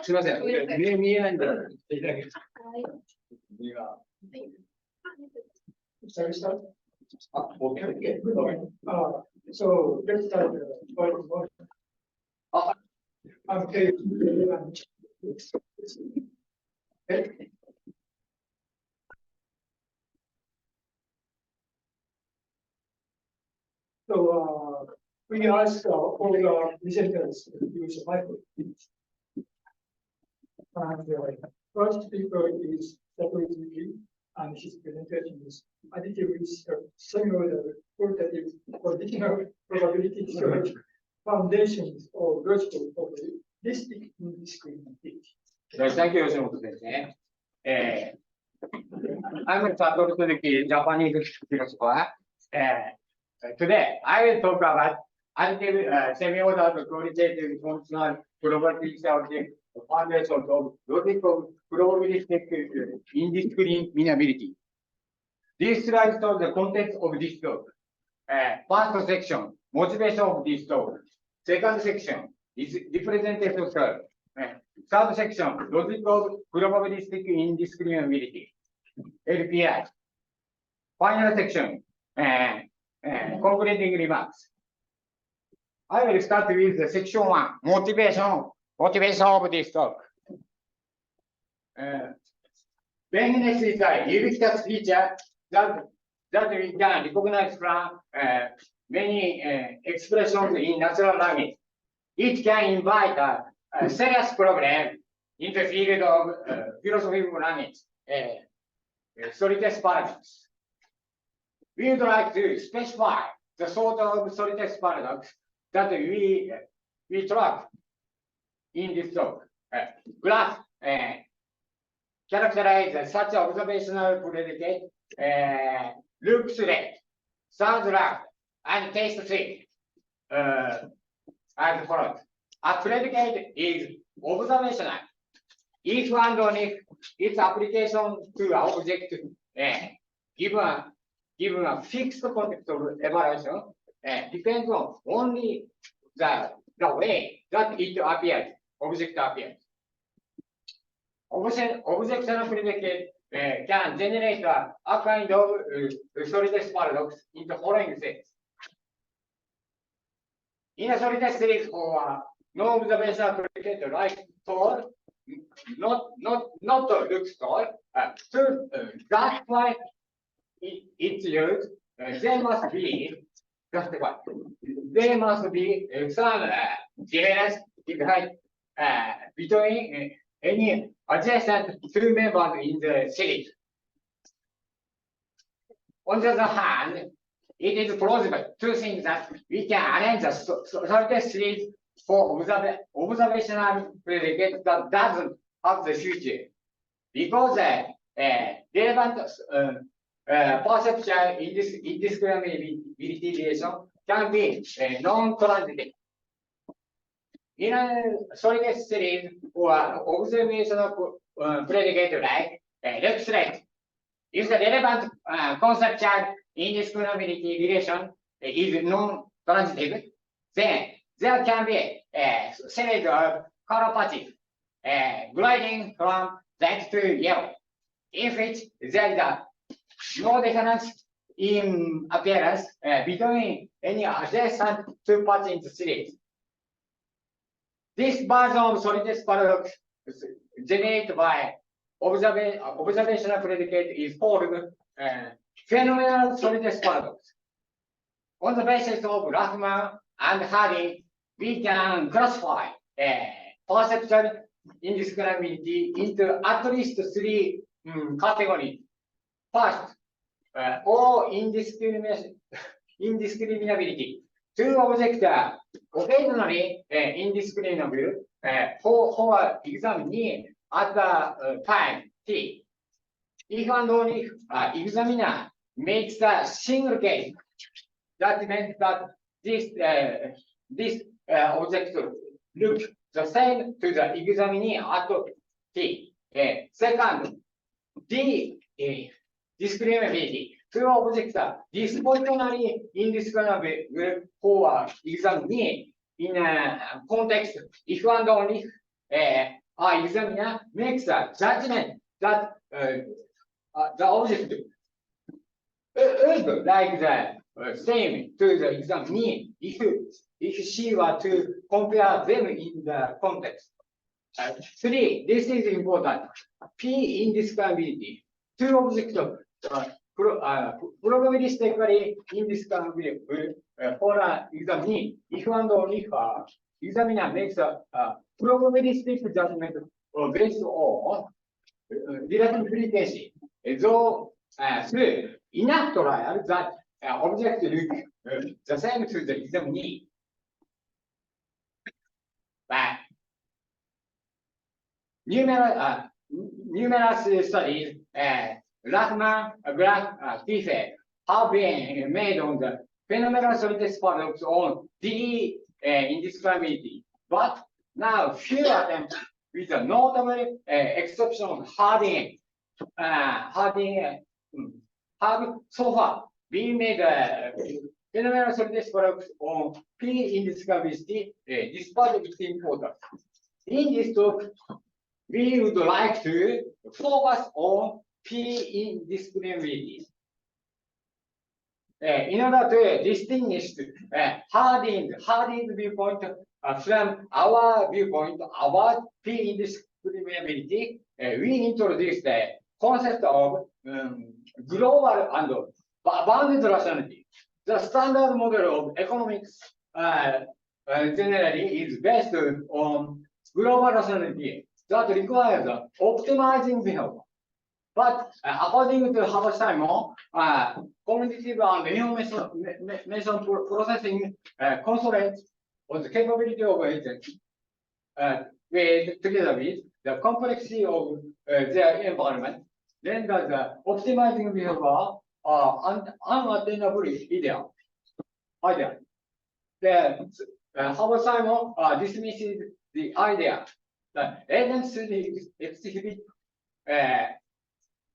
すみません。見えないんで。Okay. So let's start point one. Okay. So we ask all the presenters to use a microphone. And first speaker is Satoru, and his presentation is additive similar qualitative conditional probability search foundations of logical probabilistic indiscriminability. Thank you, Suzuki. I'm Satoru Suzuki, Japanese philosopher. Today, I will talk about additive semi-ordered qualitative functional probability search foundations of logical probabilistic indiscriminability. This slide shows the context of this talk. First section, motivation of this talk. Second section is representation curve. Third section, logic of probabilistic indiscriminability, LPI. Final section, concluding remarks. I will start with the section 1, motivation of this talk. Vagueness is a ubiquitous feature that we can recognize from many expressions in natural language. It can invite a serious problem in the field of philosophy of language, solidus paradox. We would like to specify the sort of solidus paradox that we track in this talk. Graph characterize such observational predicate, looks left, sounds left, and taste sweet as follows. A predicate is observational if and only if its application to an object given a fixed context of evaluation depends on only the way that it appears, object appears. Observational predicate can generate a kind of solidus paradox in the following sense. In a solidus series for no observational predicate like tall, not looks tall, to justify its use, there must be some difference between any adjacent two members in the series. On the other hand, it is plausible to think that we can arrange a solidus series for observational predicate that doesn't have the future, because relevant perceptual indiscriminability relation can be non-transitive. In a solidus series or observational predicate like looks right, if the relevant conceptual indiscriminability relation is non-transitive, then there can be a series of color patches gliding from red to yellow, in which there is no difference in appearance between any adjacent two parts in the series. This version of solidus paradox generated by observational predicate is called phenomenal solidus paradox. On the basis of Rahman and Harding, we can classify perceptual indiscriminability into at least three categories. First, all indiscriminability. Two objects are occasionally indiscriminable for examining at the time t. If and only if examiner makes a single case, that means that this object looks the same to the examinee at t. Second, discriminability. Two objects are disproportionately indiscriminable for examinee in a context, if and only if our examiner makes a judgment that the object is like the same to the examinee if she were to compare them in the context. 3, this is important. P indiscriminability. Two objects probabilistically indiscriminable for an examinee if and only if examiner makes a probabilistic judgment based on relative frequency. Though through enough trial that object look the same to the examinee. But numerous studies, Lachman, Black, Tiffet, have been made on the phenomenal solidity paradox on the indiscriminability. But now few attempts with a notable exception of Harding have so far been made phenomenal solidity paradox on P indiscriminability despite its importance. In this talk, we would like to focus on P indiscriminability. In order to distinguish Harding's viewpoint from our viewpoint about P indiscriminability, we introduced the concept of global and bounded rationality. The standard model of economics generally is based on global rationality that requires optimizing behavior. But according to Haber-Simon, cognitive and information processing constraints on the capability of agents together with the complexity of their environment, render the optimizing behavior unattainably ideal. Haber-Simon dismisses the idea that agents exhibit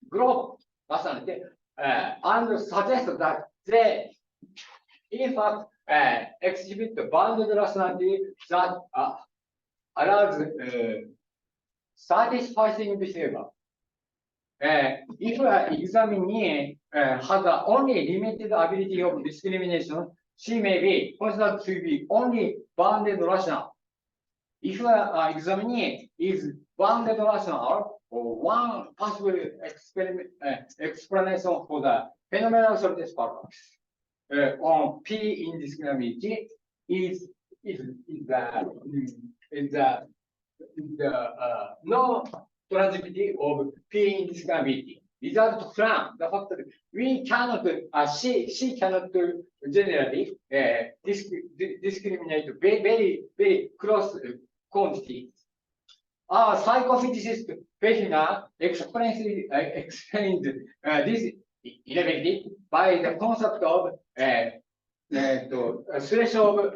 global rationality and suggests that they, in fact, exhibit the bounded rationality that allows satisfying behavior. If an examinee has only limited ability of discrimination, she may be considered to be only bounded rational. If an examinee is bounded rational, one possible explanation for the phenomenal solidity paradox on P indiscriminability is the non-transitivity of P indiscriminability. Result from the fact that we cannot, she cannot generally discriminate very close quantities. Our psychophysicist Fechner explained this inability by the concept of threshold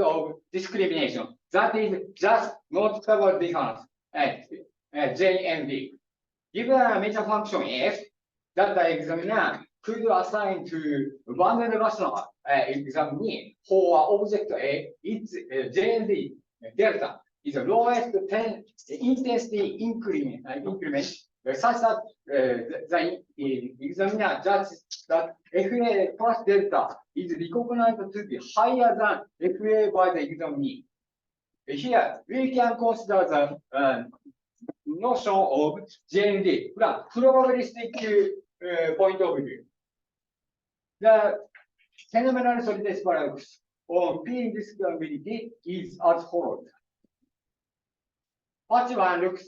of discrimination. That is just notable difference J and D. Given a measure function f that the examiner could assign to bounded rational examinee for object A, its J and D delta is the lowest intensity increment such that the examiner judges that FA plus delta is recognized to be higher than FA by the examinee. Here, we can consider the notion of J&D from probabilistic point of view. The phenomenal solidity paradox on P indiscriminability is as follows. Part one looks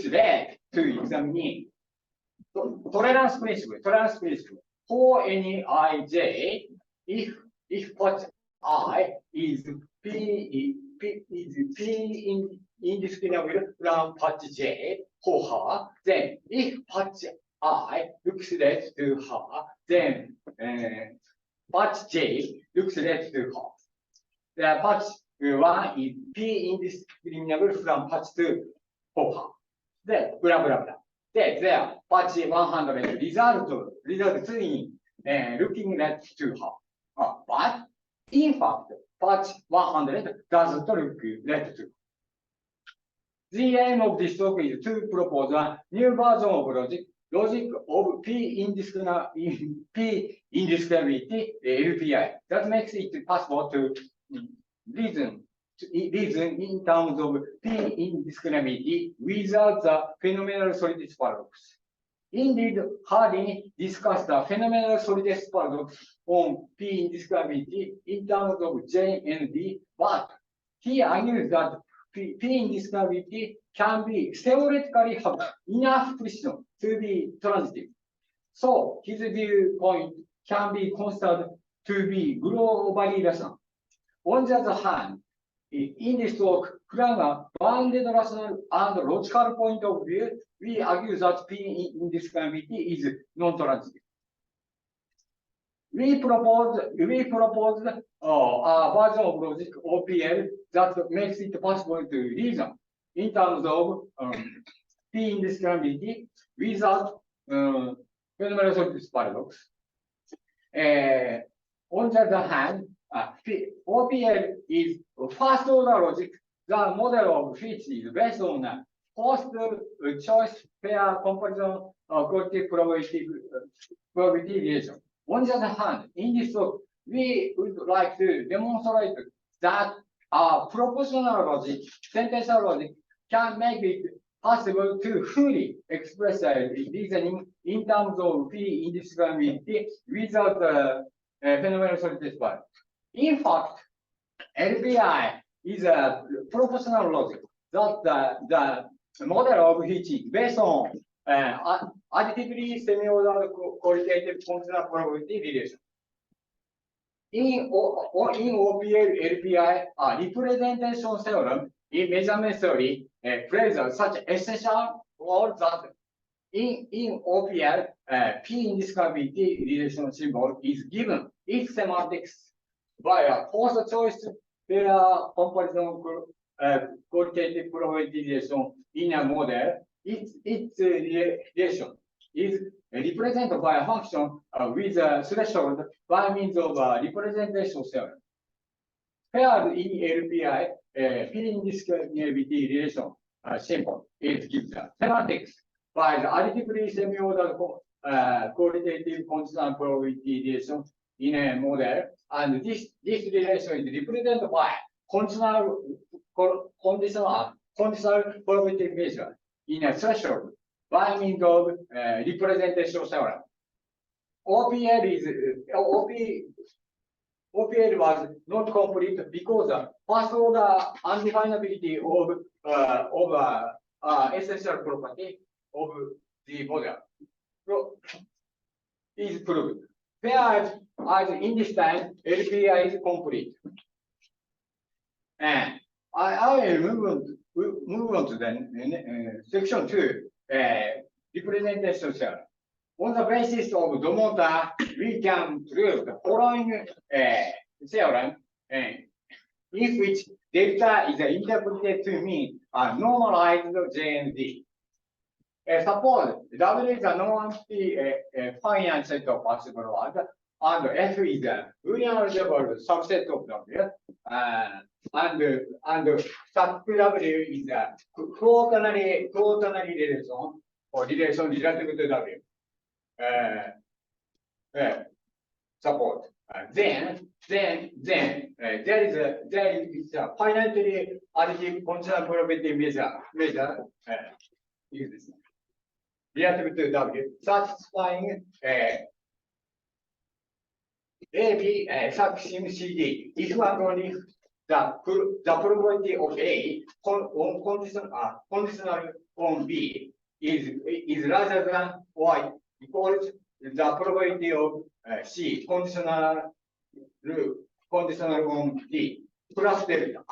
red to examinee. Tolerance principle for any ij if part I is P indiscriminable from part J for her, then if part I looks red to her, then part J looks red to her. The part 1 is P indiscriminable from part 2 for her. Then, blah, blah, blah. Then, there, part 100 results in looking red to her. But, in fact, patch 100 doesn't look let to. The aim of this talk is to propose a new version of logic of P indiscriminability LPI that makes it possible to reason in terms of P indiscriminability without the phenomenal solidity paradox. Indeed, Harding discussed the phenomenal solidity paradox on P indiscriminability in terms of J and D, but he argues that P indiscriminability can be theoretically have enough precision to be transitive. So his viewpoint can be considered to be globally rational. On the other hand, in this talk, from a bounded rational and logical point of view, we argue that P indiscriminability is non-transitive. We proposed a version of logic OPL that makes it possible to reason in terms of P indiscriminability without phenomenal solidity paradox. On the other hand, OPL is first order logic. The model of which is based on a first choice pair comparison qualitative probability relation. On the other hand, in this talk, we would like to demonstrate that propositional logic, sentential logic, can make it possible to fully express reasoning in terms of P indiscriminability without phenomenal solidity paradox. In fact, LPI is a propositional logic that the model of which is based on additively semi-ordered qualitative functional probability relation. In OPL LPI, representation theorem in measurement theory plays such essential role that in OPL, P indiscriminability relation symbol is given its semantics by a first choice pair comparison qualitative probability relation in a model. Its relation is represented by a function with a threshold by means of a representation theorem. Paired in LPI, P indiscriminability relation symbol is given the semantics by the additively semi-ordered qualitative constant probability relation in a model, and this relation is represented by conditional probability measure in a threshold by means of representation theorem. OPL was not complete because the first order undefinability of essential property of the model is proved. Whereas in this time, LPI is complete. And I will move on to the section 2, representation theorem. On the basis of Domota, we can prove the following theorem, in which delta is interpreted to mean a normalized J and D. Suppose W is a non-empty finite set of possible words, and F is a Boolean algebra subset of W, and sub W is a quaternary relation or relation relative to W. Support. Then there is a finitely additive constant probability measure is this relative to W, satisfying AB subsim CD if and only the probability of A conditional on B is larger than or equals the probability of C conditional on D plus delta.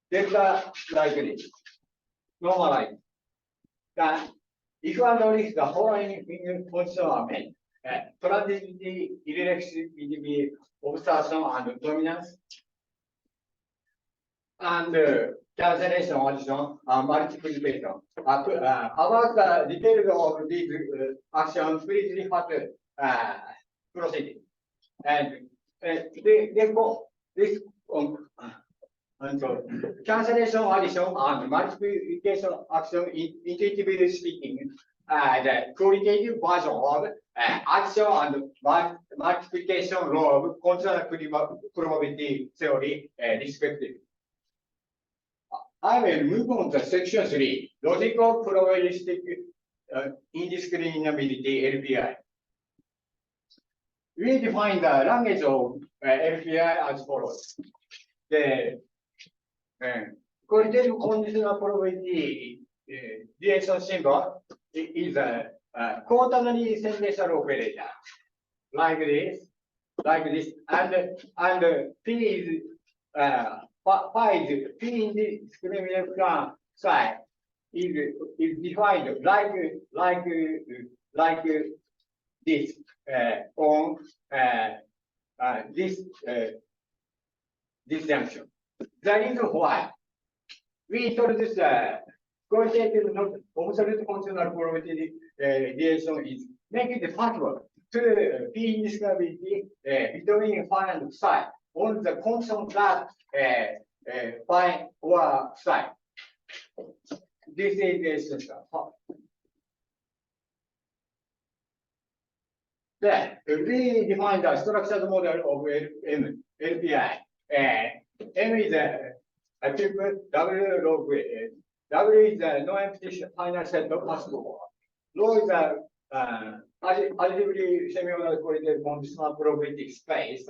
Delta like this. Normalize. Then if and only if the following conditions are met, transitivity, irreflexivity, obstruction, and dominance, and cancellation, addition, multiplication. About the details of these actions, please refer to proceeding. And this and so cancellation, addition, and multiplication action, intuitively speaking, the qualitative version of addition and multiplication law of conditional probability theory, respectively. I will move on to section 3, logical probabilistic indiscriminability LPI. We define the language of LPI as follows. The qualitative conditional probability reaction symbol is a quaternary sentential operator, like this, and P is P indiscriminate from psi is defined like this on this junction. That is why we introduce qualitative not absolute conditional probability relation is making it possible to P indiscriminability between phi and psi on the constant that phi or psi. This is the system. Then we define the structured model of LPI. M is a tuple W log A. W is a non-empty final set of possible. Rho is a additively semi-ordered qualitative conditional probability space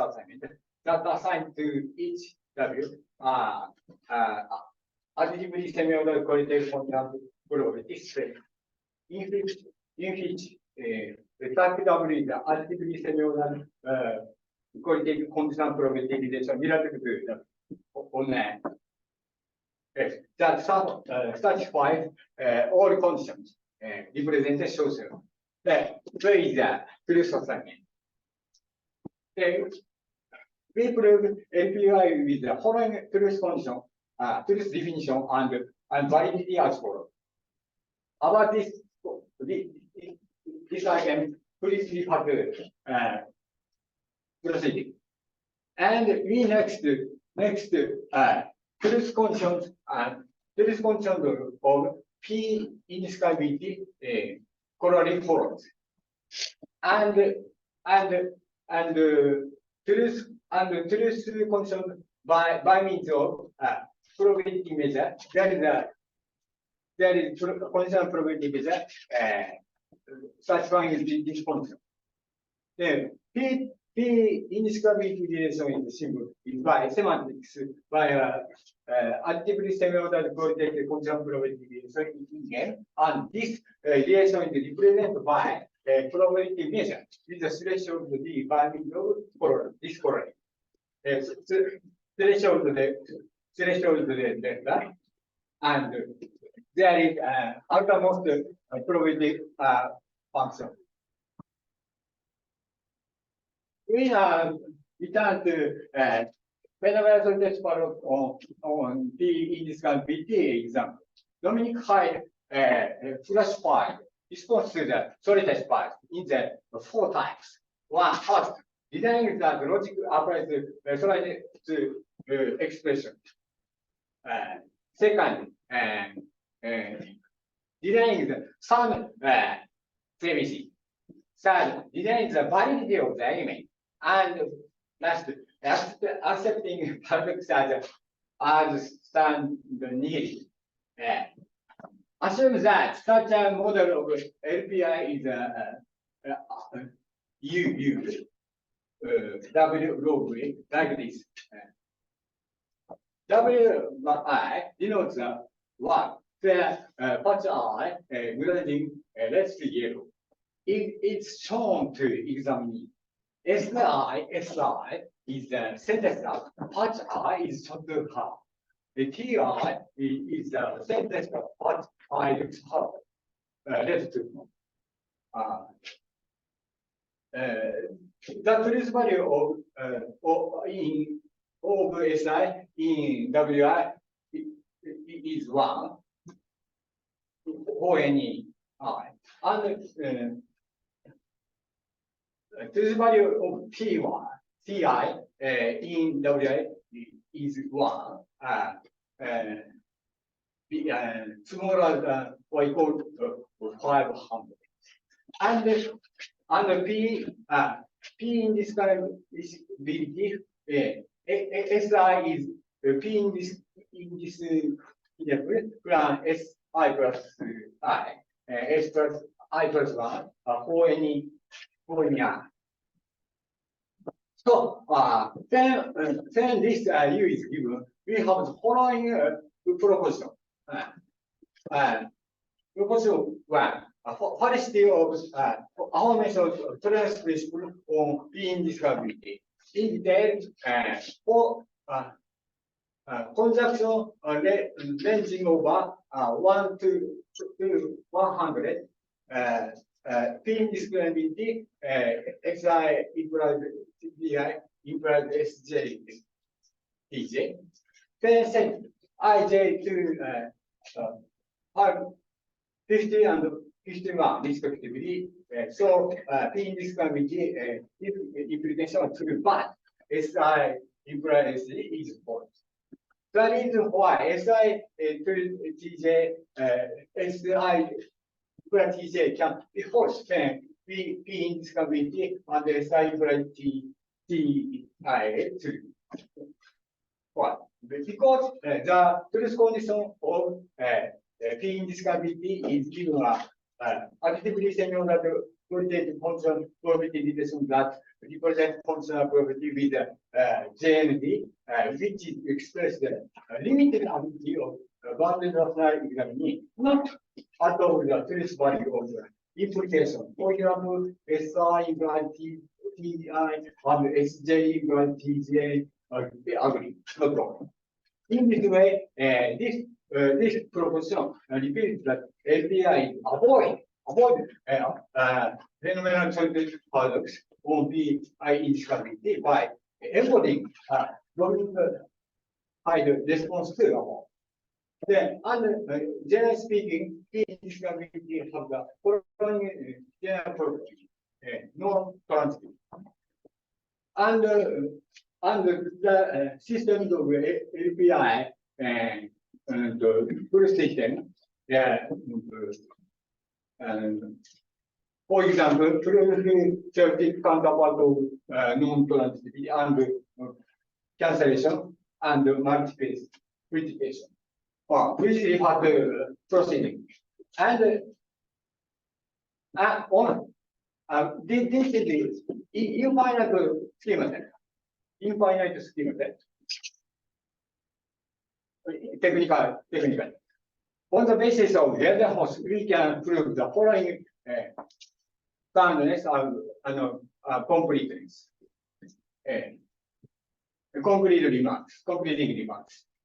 that assigned to each W additively semi-ordered qualitative conditional probability space. In which the type W is the additively semi-ordered qualitative conditional probability relation relative to the on that satisfies all conditions represented social. There is a truth assignment. We prove LPI with the following truth condition, truth definition, and validity as follows. About this I can please refer to proceeding. And we next truth conditions of P indiscriminability corollary follows. And truth condition by means of probability measure. There is conditional probability measure satisfying this condition. Then P indiscriminability relation is simple by semantics by additively semi-ordered qualitative conditional probability relation again, and this relation is represented by a probability measure with the threshold D by means of this corollary. Threshold delta, and there is outermost probability function. We return to Penavera test on P indiscriminability example. Dominic Hyde classified response to the solid test bias in the 4 types. One, first, designing that logic applies to solid expression. Second, designing the some premises. Third, designing the validity of the element. And last, accepting paradox as stand needed. Assume that such a model of LPI is W log A like this. W denotes the one where patch I grading less to yellow. It's shown to examine. SI is the sentence that patch I is shown to have. The TI is the sentence that patch I looks have left to. The truth value of SI in WI is 1 for any I. And truth value of TI in WI is 1, smaller than or equal to 500. And P indiscriminability, SI is P indiscriminable plus SI plus I, S plus I plus 1 for any I. So then this U is given, we have the following proposition. Proposition 1. Falsity of our method of tolerance principle on P indiscriminability. In detail, for conjunction ranging over 1 to 100, P indiscriminability, Xi implies Bi implies Sj Tj. Then set Ij to 50 and 51 respectively. So P indiscriminability implication is true, but Si implies is false. That is why Si to Tj, Si implies Tj can be false. Then P indiscriminability and Si implies Ti true. Why? Because the truth condition of P indiscriminability is given actively senior that qualitative function probability relation that represent functional probability with JND, which is expressed limited ability of bounded rational examining, not at all the truth value of the implication. For example, SI implies TI and SJ implies TJ agree, no problem. In this way, this proposition reveals that LPI avoid phenomenal solid paradox on P indiscriminability by embodying the response to above. Then, generally speaking, P indiscriminability have the following general property: non-transitive. And the systems of LPI and full system, for example, theoretic counterpart of non-transitivity and cancellation and multiplication, which we have the proceeding. And on this is infinite schematic. Technically. On the basis of Geldenhorst, we can prove the following soundness and completeness. Concluding remarks.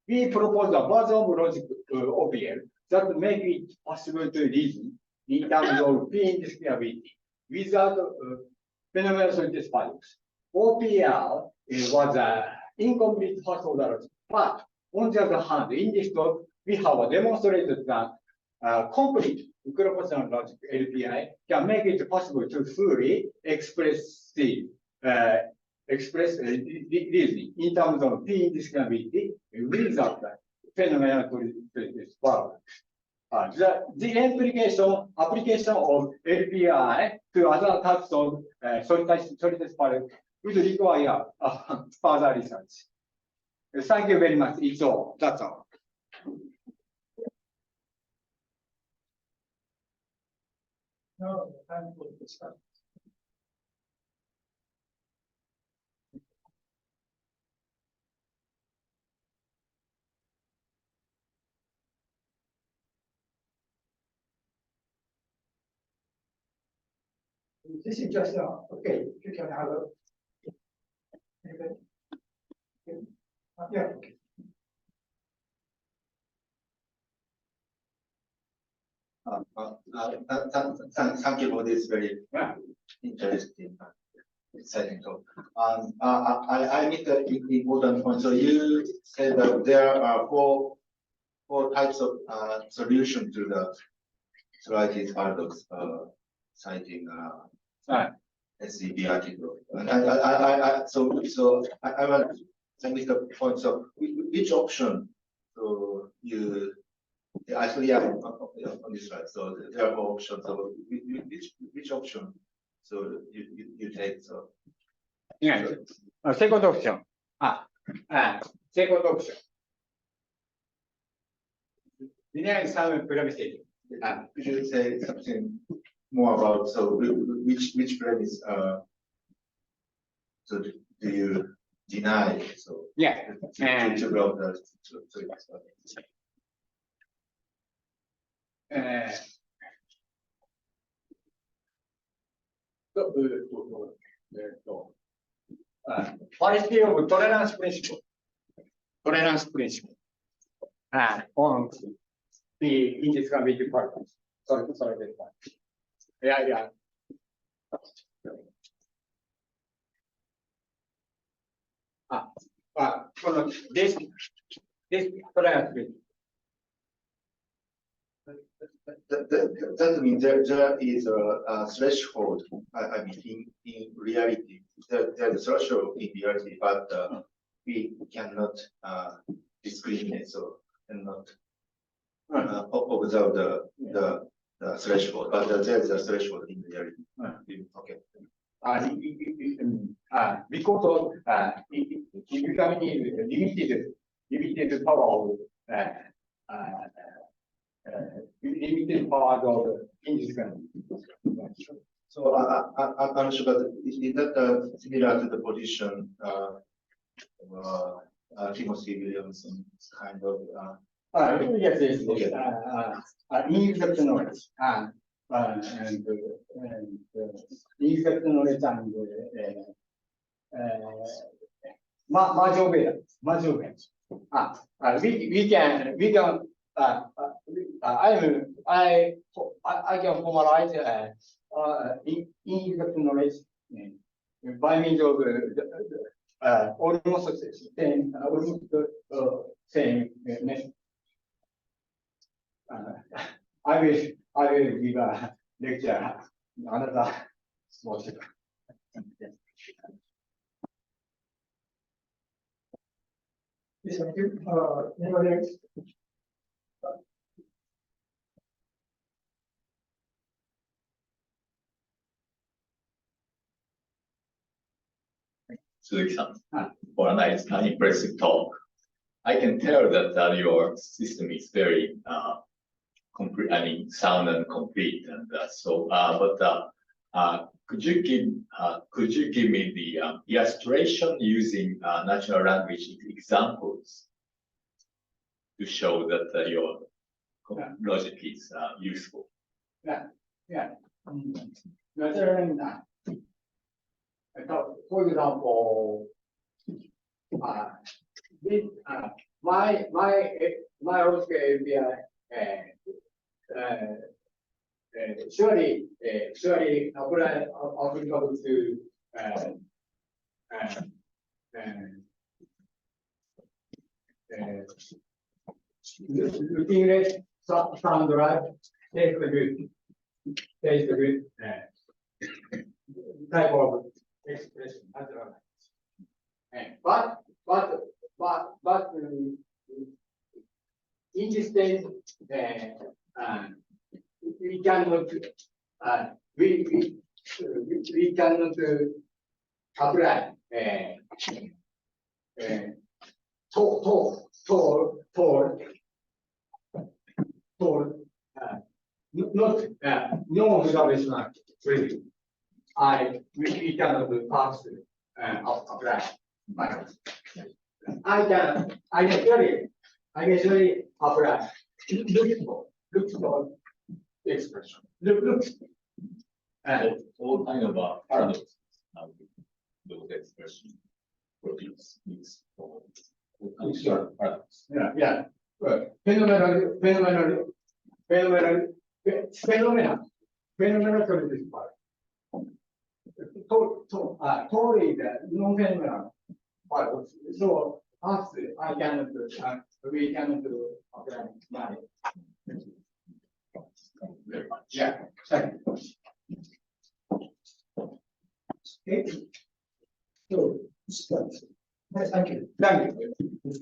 We propose a version of logic OPL that make it possible to reason in terms of P indiscriminability without phenomenal solidity paradox. OPL was an incomplete first order logic, but on the other hand, in this talk, we have demonstrated that complete propositional logic LPI can make it possible to fully express reasoning in terms of P indiscriminability without phenomenal solidity paradox. The application of LPI to other types of solidity paradox would require further research. Thank you very much. It's all. That's all. No, time for discussion. This is just okay. You can have a. Yeah. Thank you for this very interesting, exciting talk. I missed the important point. So you said that there are four types of solution to the solidity paradox, citing SEB article. And I want to make the point. So which option? So you actually on this slide. So there are 4 options. So which option? So you take. So yeah. Second option. Second option. Linear sum probability. Could you say something more about which premise so do you deny? So Yeah. to build the quality of tolerance principle. Tolerance principle. On the indiscriminability part. Sorry. Yeah. This tolerance principle. That means there is a threshold. I mean, in reality, there's a threshold in reality, but we cannot discriminate, so cannot observe the threshold. But there's a threshold in reality. Okay. Because of limited power of limited power of indiscriminability. So I'm sure that is that similar to the position Timothy Williamson's kind of yes. Okay. Ineffective knowledge and ineffective knowledge and much obedience. We can I can formalize ineffective knowledge by means of almost same method. I will give a lecture another small second. Yes, thank you. Anybody else? Suzuki-san, for a nice, impressive talk. I can tell that your system is very complete. I mean, sound and complete, and could you give me the illustration using natural language examples to show that your logic is useful? Yeah. For example, my logic API surely applicable to looking at sound right, taste good type of expression, natural. But in this case, we cannot we cannot apply no observational really. We cannot pass apply. I can surely apply. Looks for expression. Looks. All kind of paradoxes those expressions produce these paradox. Yeah. Phenomenal to this part. Totally non-phenomenal part. So us, I cannot we cannot apply money. Very much. Yeah. Thank you. Okay. So, start. Thank you. Thank you.